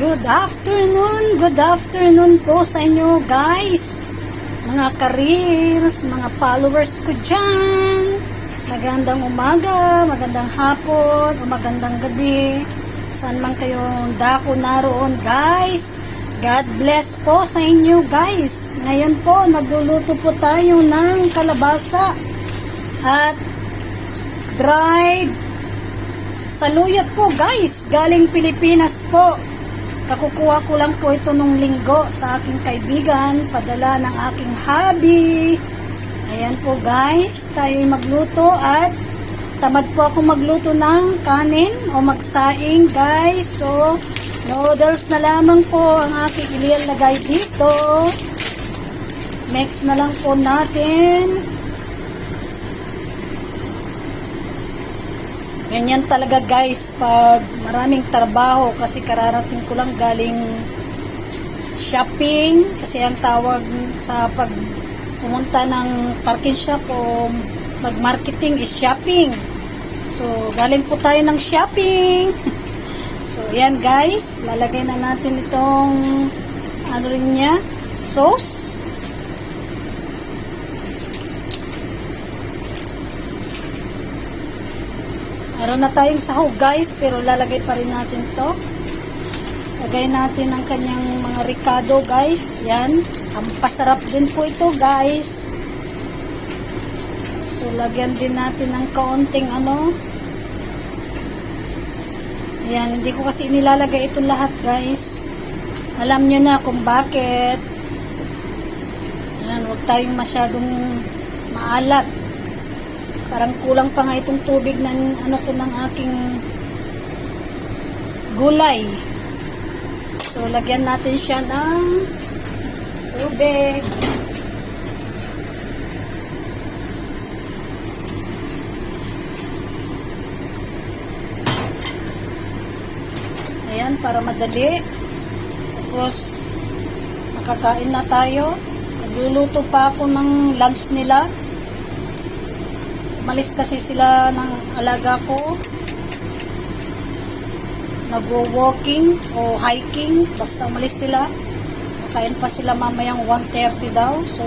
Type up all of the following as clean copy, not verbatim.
Good afternoon po sa inyo guys, mga careers, mga followers ko dyan. Magandang umaga, magandang hapon, o magandang gabi, saan man kayong dako naroon guys. God bless po sa inyo guys. Ngayon po, nagluluto po tayo ng kalabasa at dried saluyot po guys, galing Pilipinas po. Kakukuha ko lang po ito nung linggo sa aking kaibigan, padala ng aking hubby. Ayan po guys, tayo'y magluto at tamad po ako magluto ng kanin o magsaing guys. So, noodles na lamang po ang aking ilalagay dito. Mix na lang po natin. Ganyan talaga guys pag maraming trabaho, kasi kararating ko lang galing shopping, kasi ang tawag sa pag pumunta ng parking shop o mag-marketing is shopping. So galing po tayo ng shopping. So yan guys, lalagay na natin itong ano rin niya, sauce. Meron na tayong sahog guys, pero lalagay pa rin natin to. Lagay natin ang kanyang mga ricado guys. Yan, ang pasarap din po ito guys. So lagyan din natin ng kaunting ano. Yan, hindi ko kasi inilalagay ito lahat guys. Alam nyo na kung bakit. Yan, huwag tayong masyadong maalat. Parang kulang pa nga itong tubig na ano ko ng aking gulay. So, lagyan natin siya ng tubig. Ayan, para madali. Tapos, makakain na tayo. Nagluluto pa ako ng lunch nila. Umalis kasi sila ng alaga ko. Nagwo-walking o hiking. Basta umalis sila. Makain pa sila mamayang 1:30 daw. So,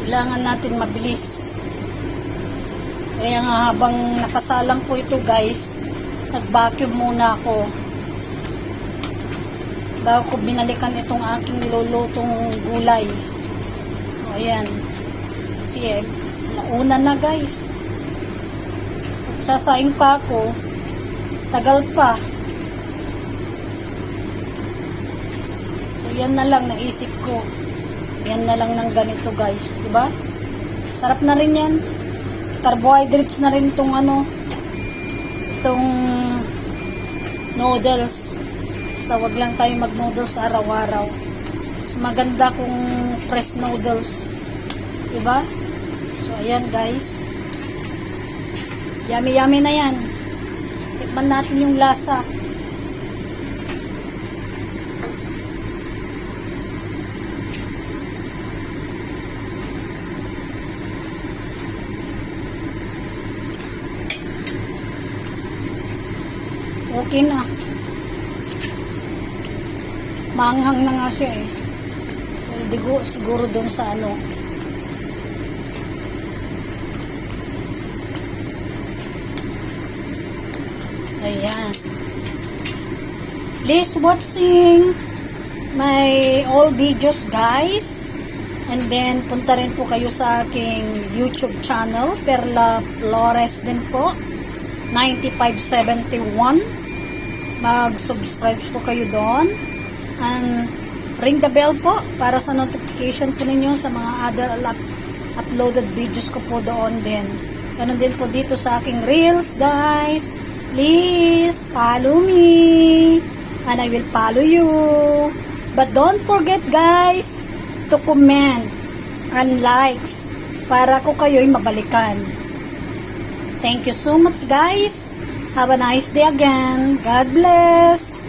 kailangan natin mabilis. Kaya nga habang nakasalang po ito guys, nag-vacuum muna ako. Bago ko binalikan itong aking nilulutong gulay. Ayan. Kasi nauna na guys. Sasaing pa ako. Tagal pa. So yan na lang naisip ko. Yan na lang ng ganito guys. Diba? Sarap na rin yan. Carbohydrates na rin itong ano. Itong noodles. Basta wag lang tayo mag noodles araw-araw. Mas maganda kung fresh noodles. Diba? So, ayan guys. Yummy na yan. Tikman natin yung lasa. Okay na. Maanghang na nga siya eh. Hindi ko siguro doon sa ano. Ayan. Please watching my all videos guys. And then punta rin po kayo sa aking YouTube channel, Perla Flores din po. 9571. Mag-subscribe po kayo doon. And ring the bell po para sa notification po ninyo sa mga other uploaded videos ko po doon din. Ganun din po dito sa aking reels guys. Please follow me and I will follow you. But don't forget guys to comment and likes para ko kayo'y mabalikan. Thank you so much guys. Have a nice day again. God bless.